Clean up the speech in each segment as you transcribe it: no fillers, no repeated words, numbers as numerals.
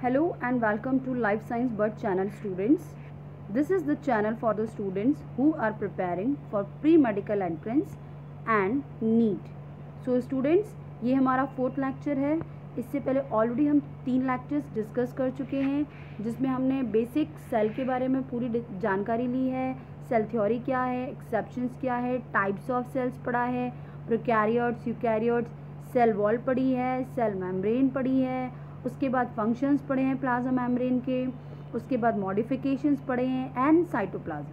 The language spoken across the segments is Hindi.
Hello and welcome to Life Science Bird channel students. This is the channel for the students who are preparing for pre-medical entrance and NEET. So students, ये हमारा 4th लेक्चर है. इससे पहले ऑलरेडी हम 3 लेक्चर्स डिस्कस कर चुके हैं जिसमें हमने बेसिक सेल के बारे में पूरी जानकारी ली है. सेल थ्योरी क्या है, एक्सेप्शंस क्या है, टाइप्स ऑफ सेल्स पढ़ा है, प्रोकैरियोट्स, यूकैरियोट्स, सेल वॉल पढ़ी है, सेल मेम्ब्रेन पढ़ी है, उसके बाद फंक्शंस पढ़े हैं प्लाज्मा मेम्ब्रेन के, उसके बाद मॉडिफिकेशंस पढ़े हैं एंड साइटोप्लाज्म.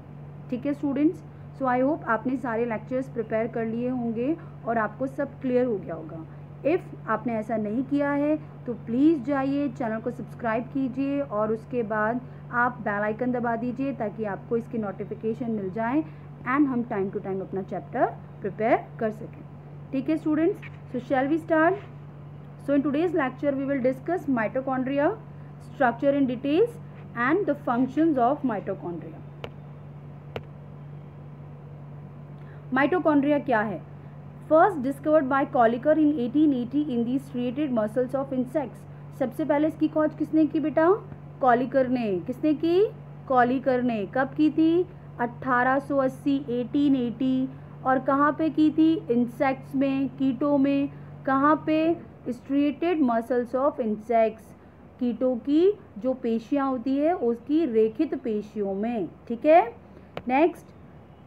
ठीक है स्टूडेंट्स, सो आई होप आपने सारे लेक्चर्स प्रिपेयर कर लिए होंगे और आपको सब क्लियर हो गया होगा. इफ़ आपने ऐसा नहीं किया है तो प्लीज़ जाइए, चैनल को सब्सक्राइब कीजिए और उसके बाद आप बेल आइकन दबा दीजिए ताकि आपको इसकी नोटिफिकेशन मिल जाए एंड हम टाइम टू टाइम अपना चैप्टर प्रिपेयर कर सकें. ठीक है students, so shall we start. So in today's lecture we will discuss mitochondria, structure in details and the functions of mitochondria. Mitochondria क्या है? First discovered by Colliker in 1880 in the striated muscles of insects. सबसे पहले इसकी खोज किसने की बेटा? कॉलिकर ने. किसने की? कॉलिकर ने. कब की थी? 1880, 1880. और कहाँ पे की थी? इंसेक्ट्स में, कीटों में. कहाँ पे? स्ट्रिएटेड मसल्स ऑफ इंसेक्ट्स, कीटों की जो पेशियाँ होती है उसकी रेखित पेशियों में. ठीक है. Next,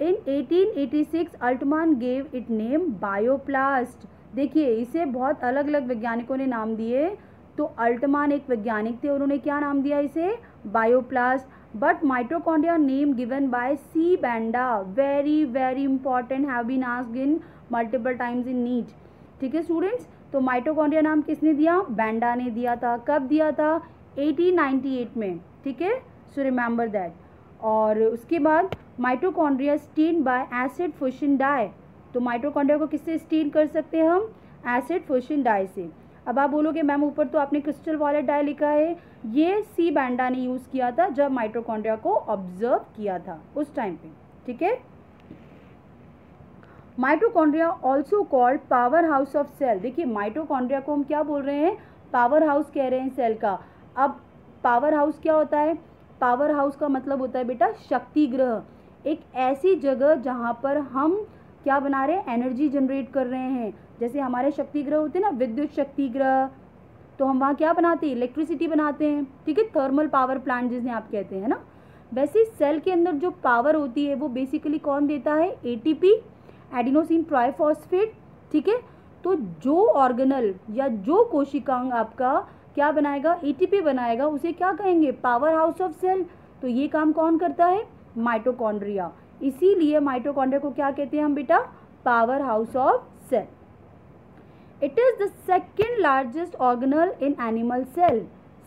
in 1886 Altmann gave it name bioplast. देखिए इसे बहुत अलग अलग वैज्ञानिकों ने नाम दिए. तो अल्टमान एक वैज्ञानिक थे, उन्होंने क्या नाम दिया इसे? Bioplast. But mitochondria name given by C Benda, very very important, have been asked in multiple times in NEET. ठीक है स्टूडेंट्स, तो माइटोकॉन्ड्रिया नाम किसने दिया? बैंडा ने दिया था. कब दिया था? 1898 में. ठीक है, सो रिमेंबर दैट. और उसके बाद mitochondria stain by acid fusion dye. तो माइटोकॉन्ड्रिया को किससे स्टेन कर सकते हैं हम? एसिड फ्यूजन डाई से. अब आप बोलोगे मैम ऊपर तो आपने क्रिस्टल वायलेट डाई लिखा है. ये सी बैंडा ने यूज़ किया था जब माइटोकॉन्ड्रिया को ऑब्जर्व किया था उस टाइम पे. ठीक है. Mitochondria also called power house of cell. देखिए माइटोकॉन्ड्रिया को हम क्या बोल रहे हैं? पावर हाउस कह रहे हैं सेल का. अब पावर हाउस क्या होता है? पावर हाउस का मतलब होता है बेटा शक्ति ग्रह. एक ऐसी जगह जहाँ पर हम क्या बना रहे हैं? एनर्जी जनरेट कर रहे हैं. जैसे हमारे शक्ति ग्रह होते हैं ना, विद्युत शक्ति ग्रह, तो हम वहाँ क्या बनाते हैं? इलेक्ट्रिसिटी बनाते हैं. ठीक है, थर्मल पावर प्लांट जिन्हें आप कहते हैं ना. वैसे सेल के अंदर जो पावर होती है वो बेसिकली कौन देता है? ATP, adenosine triphosphate. ठीक है, तो जो ऑर्गेनल या जो कोशिकांग आपका क्या बनाएगा? एटीपी बनाएगा, उसे क्या कहेंगे? Power house of cell. तो ये काम कौन करता है? माइटोकॉन्ड्रिया. इसीलिए माइटोकॉन्ड्रिया को क्या कहते हैं हम बेटा? Power house of cell. It is the second largest organelle in animal cell.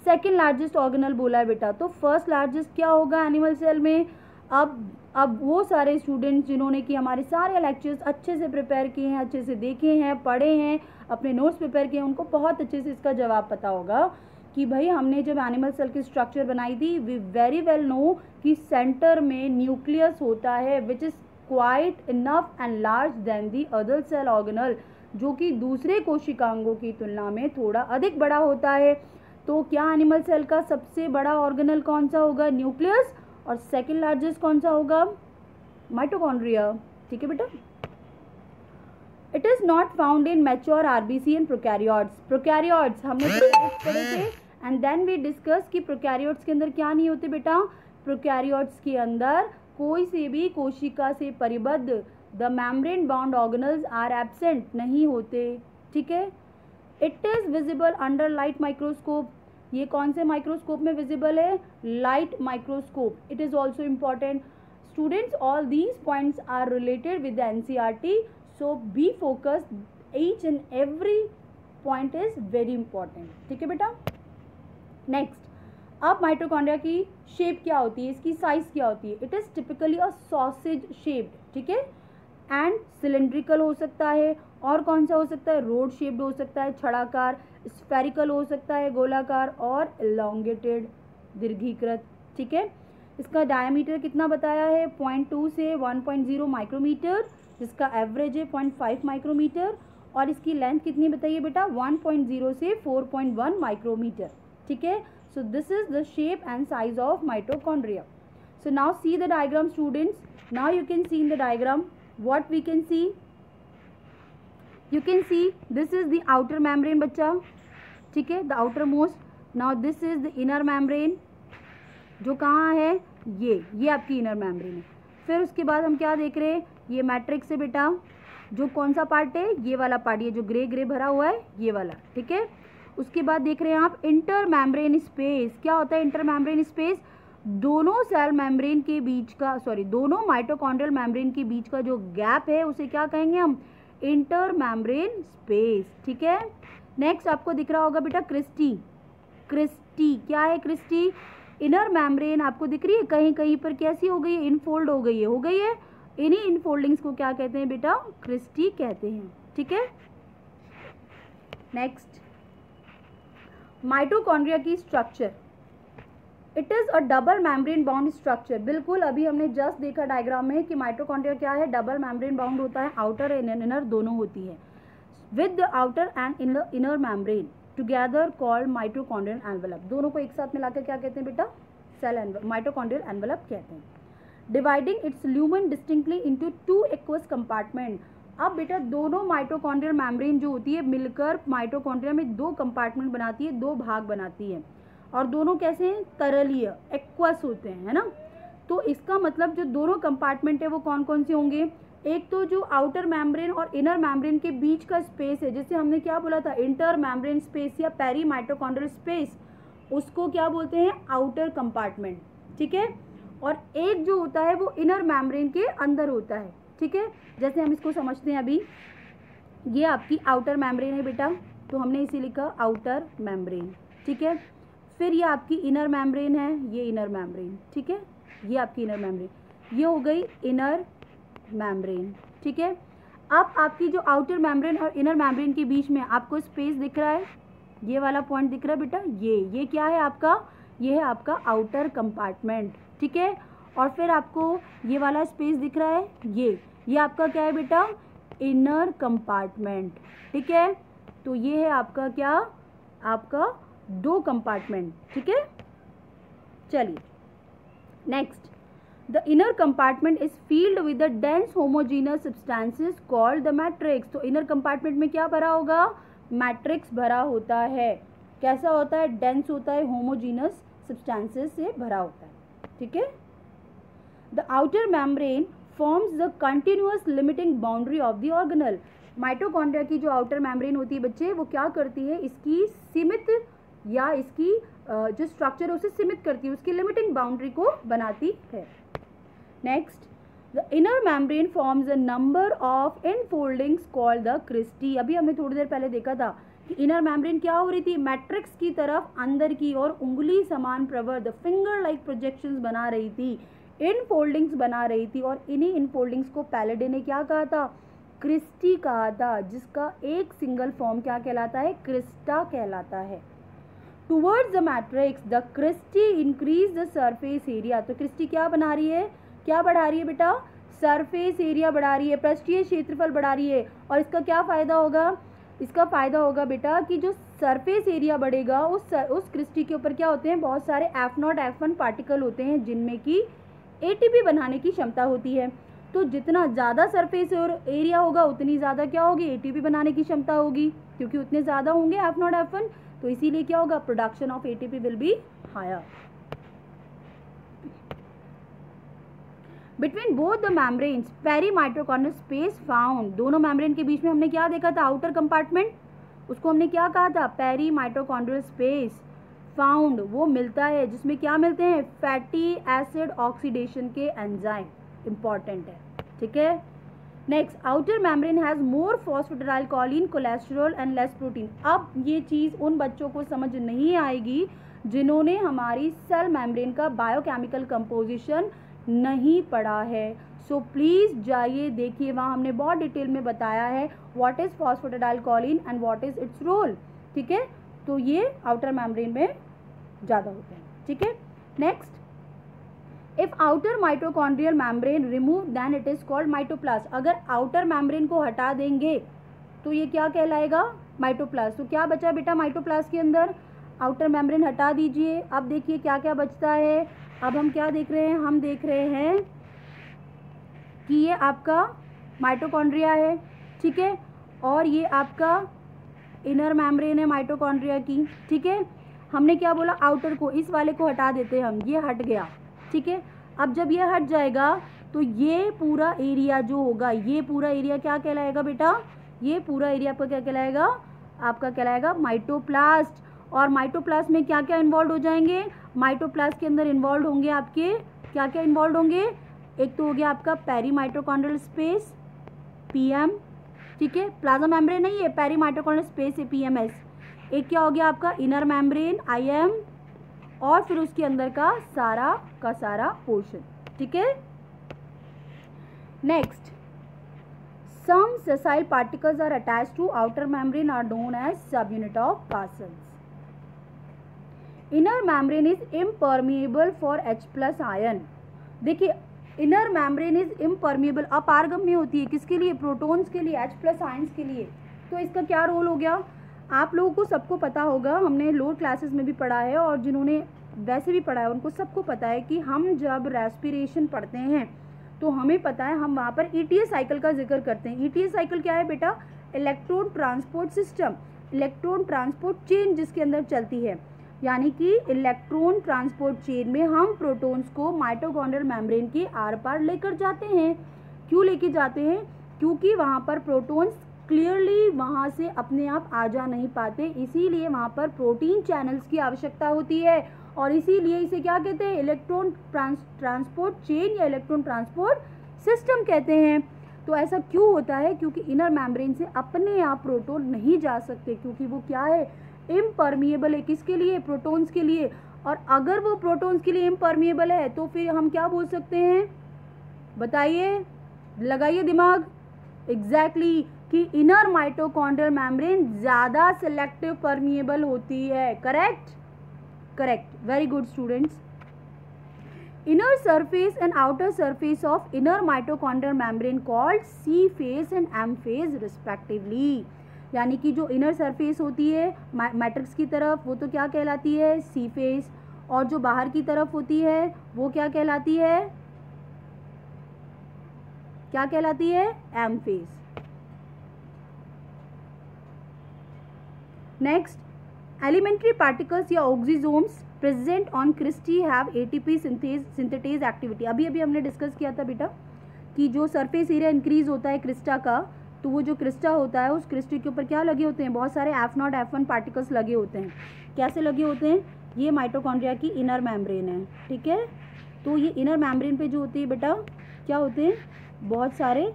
Second largest organelle बोला है बेटा, तो फर्स्ट लार्जेस्ट क्या होगा एनिमल सेल में? अब वो सारे स्टूडेंट्स जिन्होंने कि हमारे सारे लेक्चर्स अच्छे से प्रिपेयर किए हैं, अच्छे से देखे हैं, पढ़े हैं, अपने नोट्स प्रिपेयर किए हैं, उनको बहुत अच्छे से इसका जवाब पता होगा कि भाई हमने जब एनिमल सेल की स्ट्रक्चर बनाई थी, वी वेरी वेल नो कि सेंटर में न्यूक्लियस होता है which is quite enough and large than the other cell organelle, जो कि दूसरे कोशिकांगों की तुलना में थोड़ा अधिक बड़ा होता है. तो क्या एनिमल सेल का सबसे बड़ा ऑर्गेनल कौन सा होगा? न्यूक्लियस. और सेकेंड लार्जेस्ट कौन सा होगा? माइटोकॉन्ड्रिया. ठीक है बेटा. It is not found in mature RBC and prokaryotes. Prokaryotes हमने पढ़े थे एंड देन वी डिस्कस कि प्रोकैरियोट्स के अंदर क्या नहीं होते बेटा? प्रोकैरियोट्स के अंदर कोई से भी कोशिका से परिबद्ध the membrane bound organelles are absent, नहीं होते. ठीक है. It is visible under light microscope. ये कौन से माइक्रोस्कोप में विजिबल है? Light microscope. It is also important students. All these points are related with NCERT, so be focused. Each and every point is very important. ठीक है बेटा. नेक्स्ट, अब माइटोकॉन्ड्रिया की शेप क्या होती है? इसकी साइज क्या होती है? It is typically a sausage shaped. ठीक है, एंड सिलेंड्रिकल हो सकता है. और कौन सा हो सकता है? रोड शेप्ड हो सकता है, छड़ाकार. स्फेरिकल हो सकता है, गोलाकार. और एलोंगेटेड, दीर्घीकृत. ठीक है. इसका डायमीटर कितना बताया है? 0.2 से 1.0 माइक्रोमीटर, जिसका एवरेज है 0.5 माइक्रोमीटर. और इसकी लेंथ कितनी बताइए बेटा? 1.0 से 4.1 माइक्रोमीटर. ठीक है. So this is the shape and size of mitochondria. So now see the diagram, students. Now you can see in the diagram what we can see. You can see this is the outer membrane बच्चा, ठीक है, the outermost. Now this is the inner membrane, जो कहाँ है, ये आपकी inner membrane है. फिर उसके बाद हम क्या देख रहे हैं, ये मैट्रिक्स है बेटा, जो कौन सा पार्ट है, ये वाला पार्ट, ये जो ग्रे भरा हुआ है ये वाला, ठीक है. उसके बाद देख रहे हैं आप इंटर मेम्ब्रेन स्पेस. क्या होता है इंटर मेम्ब्रेन स्पेस? दोनों सेल मेम्ब्रेन के बीच का, दोनों माइटोकॉन्ड्रियल मेम्ब्रेन के बीच का जो गैप है उसे क्या कहेंगे हम, इंटर मेम्ब्रेन स्पेस, ठीक है. नेक्स्ट आपको दिख रहा होगा बेटा क्रिस्टी. क्या है क्रिस्टी? इनर मेम्ब्रेन आपको दिख रही है, कहीं कहीं पर कैसी हो गई है, इनफोल्ड हो गई है. इन्हीं इनफोल्डिंग्स को क्या कहते हैं बेटा, क्रिस्टी कहते हैं, ठीक है. नेक्स्ट माइटोकॉन्ड्रिया की structure. It is a double membrane bound structure. बिल्कुल अभी हमने जस्ट देखा डायग्राम में कि माइटोकॉन्ड्रिया क्या है, डबल मेम्ब्रेन बाउंड होता है, आउटर एंड इनर दोनों होती है. With the outer and inner membrane together called mitochondrial envelope. दोनों को एक साथ मिलाकर क्या कहते हैं बेटा, सेल माइटोकॉन्ड्रियल एनवेलप कहते हैं. Dividing it's lumen distinctly into 2 aqueous compartment. अब बेटा दोनों माइटोकॉन्ड्रियल मेम्ब्रेन जो होती है मिलकर माइटोकॉन्ड्रिया में 2 कंपार्टमेंट बनाती है, 2 भाग बनाती है, और दोनों कैसे हैं, तरलीय एक्वस होते हैं, है ना. तो इसका मतलब जो दोनों कंपार्टमेंट है वो कौन कौन से होंगे, एक तो जो आउटर मेम्ब्रेन और इनर मेम्ब्रेन के बीच का स्पेस है, जिसे हमने क्या बोला था, इंटर मेम्ब्रेन स्पेस या पेरी माइटोकॉन्ड्रियल स्पेस, उसको क्या बोलते हैं, आउटर कंपार्टमेंट, ठीक है. और एक जो होता है वो इनर मेम्ब्रेन के अंदर होता है, ठीक है. जैसे हम इसको समझते हैं अभी, ये आपकी आउटर मेम्ब्रेन है बेटा, तो हमने इसे लिखा आउटर मेम्ब्रेन, ठीक है. फिर ये आपकी इनर मेम्ब्रेन है, ये इनर मेम्ब्रेन, ठीक है, ये आपकी इनर मेम्ब्रेन, ये हो गई इनर मेम्ब्रेन, ठीक है. अब आपकी जो आउटर मेम्ब्रेन और इनर मेम्ब्रेन के बीच में आपको स्पेस दिख रहा है, ये वाला पॉइंट दिख रहा है बेटा, ये क्या है आपका, ये है आपका आउटर कंपार्टमेंट, ठीक है. और फिर आपको ये वाला स्पेस दिख रहा है, ये आपका क्या है बेटा, इनर कंपार्टमेंट, ठीक है. तो ये है आपका क्या, आपका 2 कंपार्टमेंट, ठीक है. चलिए next, the inner compartment is field with the dense homogeneous substances called the matrix. तो इनर कंपार्टमेंट में क्या भरा होगा, मैट्रिक्स भरा होता है. कैसा होता है, डेंस होता है, होमोजीनस सब्सटेंसेस से भरा होता है, ठीक है. The outer membrane forms the continuous limiting boundary of the organelle. Mitochondria की जो आउटर मेम्ब्रेन होती है बच्चे, वो क्या करती है, इसकी सीमित या इसकी जो स्ट्रक्चर है उसे सीमित करती है, उसकी लिमिटिंग बाउंड्री को बनाती है. Next, the inner membrane forms a number of infoldings called the cristae. अभी हमने थोड़ी देर पहले देखा था कि इनर मेम्ब्रेन क्या हो रही थी, मैट्रिक्स की तरफ अंदर की और उंगली समान प्रवर, द फिंगर लाइक प्रोजेक्शंस बना रही थी, इनफोल्डिंग्स बना रही थी. और इन्हीं इनफोल्डिंग्स को पैलेडे ने क्या कहा था, क्रिस्टी कहा था, जिसका एक सिंगल फॉर्म क्या कहलाता है, क्रिस्टा कहलाता है. Towards the matrix the cristae increase the surface area. तो क्रिस्टी क्या बना रही है, क्या बढ़ा रही है बेटा, सरफेस एरिया बढ़ा रही है, पृष्ठीय क्षेत्रफल बढ़ा रही है. और इसका क्या फ़ायदा होगा, इसका फ़ायदा होगा बेटा कि जो सरफेस एरिया बढ़ेगा उस क्रिस्टी के ऊपर क्या होते हैं, बहुत सारे F0 F1 पार्टिकल होते हैं जिनमें कि ATP बनाने की क्षमता होती है. तो जितना ज़्यादा सरफेस एरिया होगा उतनी ज़्यादा क्या होगी, ATP बनाने की क्षमता होगी, क्योंकि उतने ज़्यादा होंगे F0 F1, तो इसीलिए क्या होगा, production of ATP will be higher. Between both the membranes peri mitochondrial space found. दोनों मेम्ब्रेन के बीच में हमने क्या देखा था, आउटर कंपार्टमेंट, उसको हमने क्या कहा था, पेरी माइटोकॉन्ड्रियल स्पेस फाउंड. वो मिलता है, जिसमें क्या मिलते हैं, फैटी एसिड ऑक्सीडेशन के एंजाइम, इंपॉर्टेंट है, ठीक है. Next, outer membrane has more phosphatidyl choline, cholesterol and less protein. अब ये चीज़ उन बच्चों को समझ नहीं आएगी जिन्होंने हमारी सेल मेम्ब्रेन का बायोकेमिकल कंपोजिशन नहीं पढ़ा है. सो प्लीज़ जाइए देखिए, वहाँ हमने बहुत डिटेल में बताया है what is phosphatidyl choline and what is its role, ठीक है. तो ये आउटर मेम्ब्रेन में ज़्यादा होते हैं, ठीक है. Next, if outer mitochondrial membrane remove then it is called mitoplast. अगर आउटर मेम्ब्रेन को हटा देंगे तो ये क्या कहलाएगा, माइटोप्लास्ट. तो क्या बचा बेटा माइटोप्लास्ट के अंदर, आउटर मेम्ब्रेन हटा दीजिए। अब देखिए क्या क्या बचता है। अब हम क्या देख रहे हैं, हम देख रहे हैं कि ये आपका माइटोकॉन्ड्रिया है, ठीक है, और ये आपका इनर मेम्ब्रेन है माइटोकॉन्ड्रिया की, ठीक है। हमने क्या बोला, आउटर को, इस वाले को हटा देते हैं हम, ये हट गया, ठीक है। अब जब ये हट जाएगा तो ये पूरा एरिया जो होगा, ये पूरा एरिया क्या कहलाएगा बेटा, ये पूरा एरिया आपका क्या कहलाएगा, आपका कहलाएगा माइटोप्लास्ट। और माइटोप्लास्ट में क्या क्या इन्वॉल्व हो जाएंगे, माइटोप्लास्ट के अंदर इन्वॉल्व होंगे आपके क्या क्या इन्वॉल्व होंगे, एक तो हो गया आपका पेरी माइटोकॉन्ड्रियल स्पेस पीएम, ठीक है, प्लाज्मा मेम्ब्रेन नहीं है, पेरी माइटोकॉन्ड्रियल स्पेस है पीएमएस। एक क्या हो गया आपका इनर मेम्ब्रेन आईएम, और फिर उसके अंदर का सारा पोर्शन, ठीक है। Next, some sessile particles are attached to outer membrane are known as subunit of Parsons. Inner membrane is impermeable for H plus ion. देखिए इनर मेम्ब्रेन इज इम्परमिएबल, अपारगम्य होती है, किसके लिए, प्रोटॉन्स के लिए, H प्लस आयंस के लिए। तो इसका क्या रोल हो गया, आप लोगों को सबको पता होगा, हमने लोअर क्लासेस में भी पढ़ा है और जिन्होंने वैसे भी पढ़ा है उनको सबको पता है कि हम जब रेस्पिरेशन पढ़ते हैं तो हमें पता है हम वहाँ पर ईटीएस साइकिल का जिक्र करते हैं। ईटीएस साइकिल क्या है बेटा, electron transport system, electron transport chain जिसके अंदर चलती है, यानी कि इलेक्ट्रॉन ट्रांसपोर्ट चेन में हम प्रोटॉन्स को माइटोकॉन्ड्रियल मेम्ब्रेन के आर पार लेकर जाते हैं। क्यों लेके जाते हैं, क्योंकि वहाँ पर प्रोटॉन्स क्लियरली वहाँ से अपने आप आ जा नहीं पाते, इसीलिए वहाँ पर प्रोटीन चैनल्स की आवश्यकता होती है, और इसीलिए इसे क्या कहते हैं, इलेक्ट्रॉन ट्रांसपोर्ट चेन या इलेक्ट्रॉन ट्रांसपोर्ट सिस्टम कहते हैं। तो ऐसा क्यों होता है, क्योंकि इनर मेम्ब्रेन से अपने आप प्रोटॉन नहीं जा सकते, क्योंकि वो क्या है, इम्परमिएबल है, किसके लिए, प्रोटॉन्स के लिए। और अगर वो प्रोटॉन्स के लिए इम्परमिएबल है तो फिर हम क्या बोल सकते हैं, बताइए, लगाइए दिमाग, एग्जैक्टली कि इनर माइटोकॉन्ड्रियल मेम्ब्रेन ज़्यादा सेलेक्टिव परमिएबल होती है। Correct, correct, very good students. Inner surface and outer surface of inner mitochondrial membrane called C face and M face respectively, यानी कि जो इनर सरफेस होती है मैट्रिक्स की तरफ वो तो क्या कहलाती है, सी फेस, और जो बाहर की तरफ होती है वो क्या कहलाती है, क्या कहलाती है, M face. Next, elementary particles या oxysomes present on cristae have ATP synthetase activity. अभी अभी हमने डिस्कस किया था बेटा कि जो सरफेस एरिया इंक्रीज होता है क्रिस्टा का, तो वो जो क्रिस्टा होता है उस क्रिस्टी के ऊपर क्या लगे होते हैं, बहुत सारे F0 F1 पार्टिकल्स लगे होते हैं। कैसे लगे होते हैं, ये माइटोकॉन्ड्रिया की इनर मेम्ब्रेन है, ठीक है। तो ये इनर मेम्ब्रेन पे जो होती है बेटा क्या होते हैं, बहुत सारे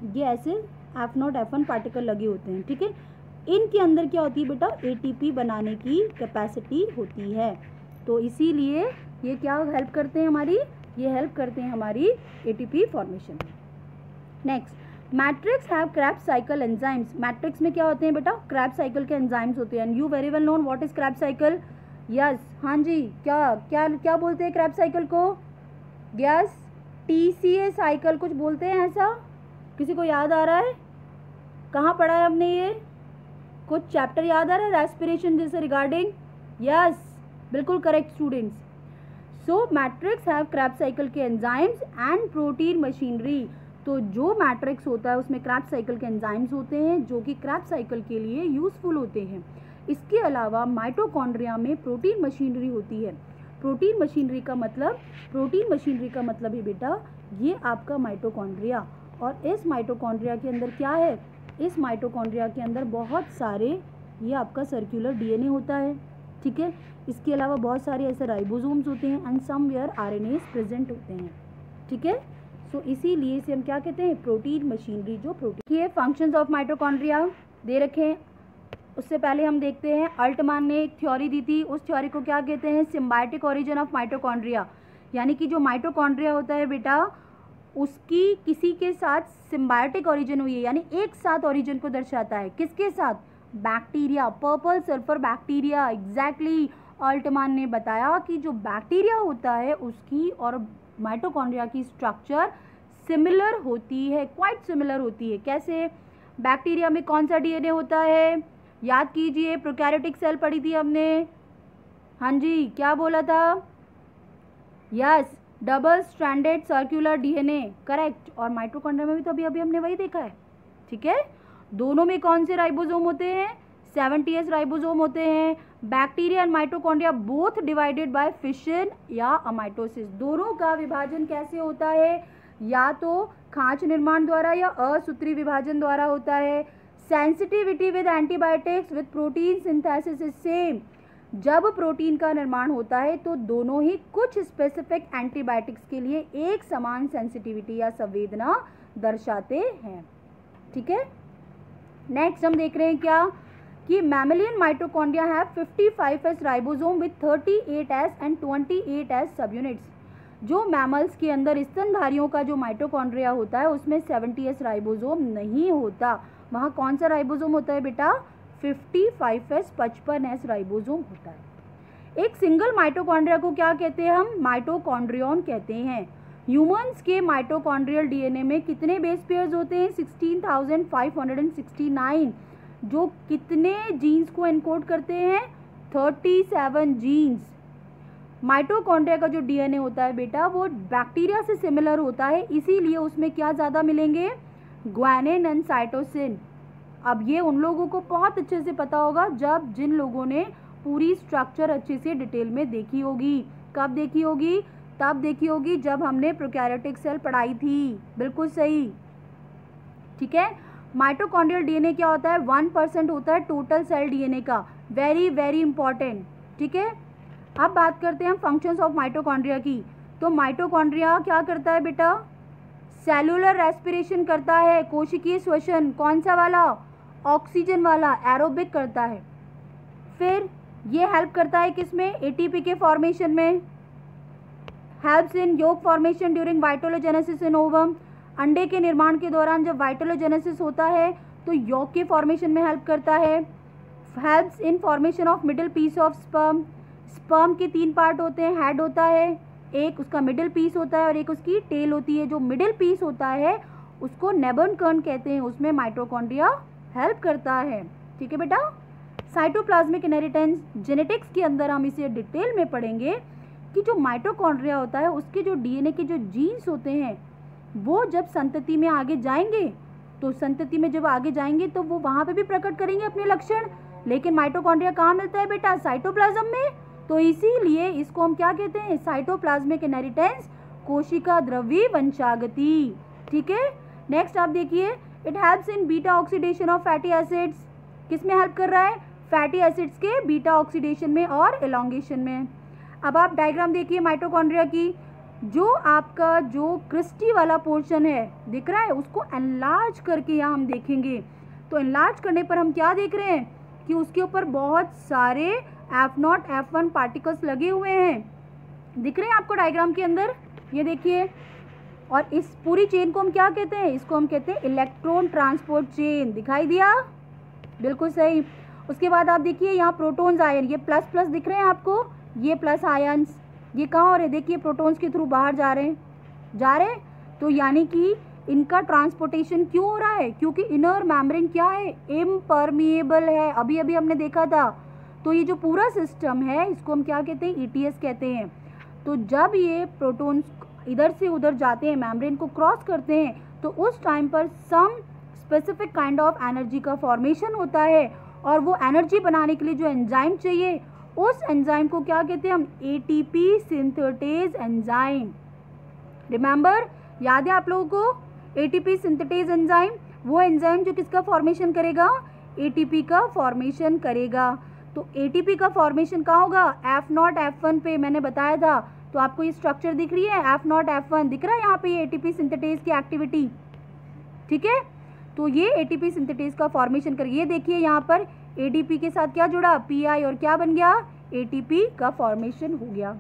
ये ऐसे F0 F1 पार्टिकल लगे होते हैं, ठीक है। इनके अंदर क्या होती है बेटा, एटीपी बनाने की कैपेसिटी होती है, तो इसीलिए ये क्या हेल्प करते हैं हमारी, ये हेल्प करते हैं हमारी एटीपी फॉर्मेशन में। Next, matrix have crabs cycle enzymes. Matrix में क्या होते हैं बेटा, क्रैब्स साइकिल के एंजाइम्स होते हैं। You very well known what is crabs cycle, yes, हाँ जी, क्या क्या क्या बोलते हैं क्रैब्स साइकिल को, यस, टीसीए साइकिल कुछ बोलते हैं, ऐसा किसी को याद आ रहा है, कहाँ पढ़ा है हमने ये, कुछ चैप्टर याद आ रहा है रेस्पिरेशन जैसे रिगार्डिंग, यस, बिल्कुल correct students. So matrix have crabs cycle के एंजाइम्स एंड प्रोटीन मशीनरी। तो जो मैट्रिक्स होता है उसमें क्रैब्स साइकिल के एंजाइम्स होते हैं जो कि क्रैब्स साइकिल के लिए यूज़फुल होते हैं। इसके अलावा माइटोकॉन्ड्रिया में प्रोटीन मशीनरी होती है। प्रोटीन मशीनरी का मतलब है बेटा ये आपका माइटोकॉन्ड्रिया, और इस माइटोकॉन्ड्रिया के अंदर क्या है, इस माइटोकॉन्ड्रिया के अंदर बहुत सारे ये आपका सर्कुलर डीएनए होता है, ठीक है। इसके अलावा बहुत सारे ऐसे राइबोसोम्स होते हैं एंड समवेयर आरएनएस प्रेजेंट होते हैं, ठीक है। सो इसीलिए इसे हम क्या कहते हैं, प्रोटीन मशीनरी। जो प्रोटीन ये फंक्शंस ऑफ माइटोकॉन्ड्रिया दे रखे हैं, उससे पहले हम देखते हैं अल्टमान ने एक थ्योरी दी थी, उस थ्योरी को क्या कहते हैं, सिम्बायोटिक ओरिजिन ऑफ माइटोकॉन्ड्रिया, यानी कि जो माइटोकॉन्ड्रिया होता है बेटा उसकी किसी के साथ सिम्बायोटिक ओरिजिन हुई है, यानी एक साथ ओरिजिन को दर्शाता है, किसके साथ, bacteria, purple sulphur bacteria. Exactly Altmann ने बताया कि जो बैक्टीरिया होता है उसकी और माइटोकॉन्ड्रिया की स्ट्रक्चर सिमिलर होती है, क्वाइट सिमिलर होती है। कैसे, बैक्टीरिया में कौन सा डीएनए होता है, याद कीजिए, प्रोकैरियोटिक सेल पढ़ी थी हमने, हाँ जी, क्या बोला था? Yes, double stranded circular DNA, correct. और माइटोकॉन्ड्रिया में भी तो अभी अभी हमने वही देखा है, ठीक है। दोनों में कौन से राइबोसोम होते हैं? 70s राइबोसोम होते हैं। Bacteria and mitochondria both divided by fission या अमाइटोसिस। दोनों का विभाजन कैसे होता है? या तो खांच निर्माण द्वारा या असूत्री विभाजन द्वारा होता है। Sensitivity with antibiotics with protein synthesis is same. जब प्रोटीन का निर्माण होता है तो दोनों ही कुछ स्पेसिफिक एंटीबायोटिक्स के लिए एक समान सेंसिटिविटी या संवेदना दर्शाते हैं, ठीक है। नेक्स्ट हम देख रहे हैं क्या कि mammalian mitochondria have 55s ribosome with 38s and 28s सब यूनिट्स। जो मैमल्स के अंदर स्तनधारियों का जो माइटोकॉन्ड्रिया होता है उसमें 70s राइबोसोम नहीं होता। वहाँ कौन सा राइबोसोम होता है बेटा? 55s 55s राइबोसोम होता है। एक सिंगल माइटोकॉन्ड्रिया को क्या कहते हैं हम? माइटोकॉन्ड्रियन कहते हैं। ह्यूमंस के माइटोकॉन्ड्रियल डीएनए में कितने बेस पेयर्स होते हैं? 16,569। जो कितने जीन्स को एनकोड करते हैं? 37 जीन्स। माइटोकॉन्ड्रिया का जो डीएनए होता है बेटा वो बैक्टीरिया से सिमिलर होता है, इसीलिए उसमें क्या ज़्यादा मिलेंगे? Guanine and cytosine. अब ये उन लोगों को बहुत अच्छे से पता होगा जब जिन लोगों ने पूरी स्ट्रक्चर अच्छे से डिटेल में देखी होगी। कब देखी होगी? तब देखी होगी जब हमने प्रोकैरियोटिक सेल पढ़ाई थी, बिल्कुल सही, ठीक है। माइटोकॉन्ड्रियल डीएनए क्या होता है? 1% होता है टोटल सेल डीएनए का, वेरी वेरी इंपॉर्टेंट, ठीक है। अब बात करते हैं हम फंक्शंस ऑफ माइटोकॉन्ड्रिया की। तो माइटोकॉन्ड्रिया क्या करता है बेटा? सेलुलर रेस्पिरेशन करता है, कोशिकीय श्वसन, कौन सा वाला? ऑक्सीजन वाला, एरोबिक करता है। फिर ये हेल्प करता है किसमें? एटीपी के फॉर्मेशन में। हेल्प्स इन योग फॉर्मेशन ड्यूरिंग वाइटोलोजेनेसिस इन ओवम। अंडे के निर्माण के दौरान जब वाइटोलोजेनेसिस होता है तो योग के फॉर्मेशन में हेल्प करता है। Helps in formation of middle piece of sperm. Sperm के 3 पार्ट होते हैं, हेड होता है, एक उसका मिडिल पीस होता है और एक उसकी टेल होती है। जो मिडिल पीस होता है उसको नेबर्न कर्न कहते हैं, उसमें माइटोकॉन्ड्रिया हेल्प करता है, ठीक है बेटा। साइटोप्लाज्मिक इनहेरिटेंस, जेनेटिक्स के अंदर हम इसे डिटेल में पढ़ेंगे कि जो माइटोकॉन्ड्रिया होता है उसके जो डीएनए के जो जीन्स होते हैं वो जब संतति में आगे जाएंगे तो संतति में जब आगे जाएंगे तो वो वहाँ पे भी प्रकट करेंगे अपने लक्षण। लेकिन माइटोकॉन्ड्रिया कहाँ मिलता है बेटा? साइटोप्लाज्म में। तो इसीलिए इसको हम क्या कहते हैं? साइटोप्लाज्मिक इनहेरिटेंस, कोशिका द्रव्य वंशागति, ठीक है। नेक्स्ट आप देखिए, it helps in beta oxidation of fatty acids. किस में हेल्प कर रहा है? फैटी एसिड्स के बीटा ऑक्सीडेशन में और एलोंगेशन में। अब आप डायग्राम देखिए माइटोकॉन्ड्रिया की। जो आपका जो क्रिस्टी वाला पोर्शन है दिख रहा है उसको एनलार्ज करके यहाँ हम देखेंगे। तो एनलार्ज करने पर हम क्या देख रहे हैं कि उसके ऊपर बहुत सारे F0 F1 पार्टिकल्स लगे हुए हैं, दिख रहे हैं आपको डायग्राम के अंदर, ये देखिए। और इस पूरी चेन को हम क्या कहते हैं? इसको हम कहते हैं इलेक्ट्रॉन ट्रांसपोर्ट चेन, दिखाई दिया? बिल्कुल सही। उसके बाद आप देखिए यहाँ प्रोटॉन्स आयन, ये प्लस प्लस दिख रहे हैं आपको, ये प्लस आयन्स, ये कहाँ हो रहे? देखिए प्रोटॉन्स के थ्रू बाहर जा रहे हैं, तो यानी कि इनका ट्रांसपोर्टेशन क्यों हो रहा है? क्योंकि इनर मेम्ब्रेन क्या है? इम्परमिएबल है, अभी अभी हमने देखा था। तो ये जो पूरा सिस्टम है इसको हम क्या कहते हैं? ETS कहते हैं। तो जब ये प्रोटॉन्स इधर से उधर जाते हैं, मेम्ब्रेन को क्रॉस करते हैं, तो उस टाइम पर some specific kind of energy का फॉर्मेशन होता है। और वो एनर्जी बनाने के लिए जो एंजाइम चाहिए उस एंजाइम को क्या कहते हैं हम? ATP synthetase enzyme. रिमेंबर, याद है आप लोगों को? ATP सिंथेटेज एंजाइम, वो एंजाइम जो किसका फॉर्मेशन करेगा? ATP का फॉर्मेशन करेगा। तो ATP का फॉर्मेशन कहाँ होगा? F0 F1 पे, मैंने बताया था। तो आपको ये स्ट्रक्चर दिख रही है, F0 F1 दिख रहा है यहाँ पे, ये ATP सिंथेटेज की एक्टिविटी, ठीक है। तो ये ATP सिंथेटेज का फॉर्मेशन करेगी। ये देखिए यहाँ पर ADP के साथ क्या जुड़ा? PI, और क्या बन गया? ATP का फॉर्मेशन हो गया,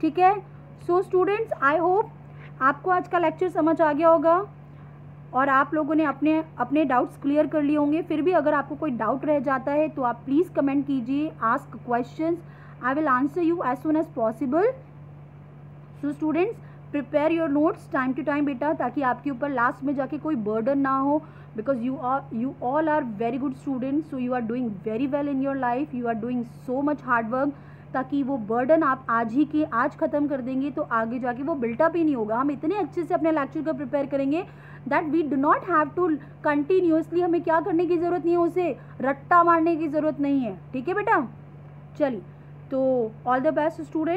ठीक है। सो स्टूडेंट्स, आई होप आपको आज का लेक्चर समझ आ गया होगा और आप लोगों ने अपने अपने डाउट्स क्लियर कर लिए होंगे। फिर भी अगर आपको कोई डाउट रह जाता है तो आप प्लीज़ कमेंट कीजिए, ask questions, I will answer you as soon as possible. So students, prepare your notes time to time बेटा, ताकि आपके ऊपर लास्ट में जाके कोई बर्डन ना हो, because you all are very good students, so you are doing very well in your life, you are doing so much hard work, ताकि वो बर्डन आप आज ख़त्म कर देंगे तो आगे जाके वो बिल्टअप ही नहीं होगा। हम इतने अच्छे से अपने लेक्चर को प्रिपेयर करेंगे that we do not have to continuously, हमें क्या करने की ज़रूरत नहीं है, उसे रट्टा मारने की ज़रूरत नहीं है। ठीक है बेटा, चलिए, तो ऑल द बेस्ट स्टूडेंट।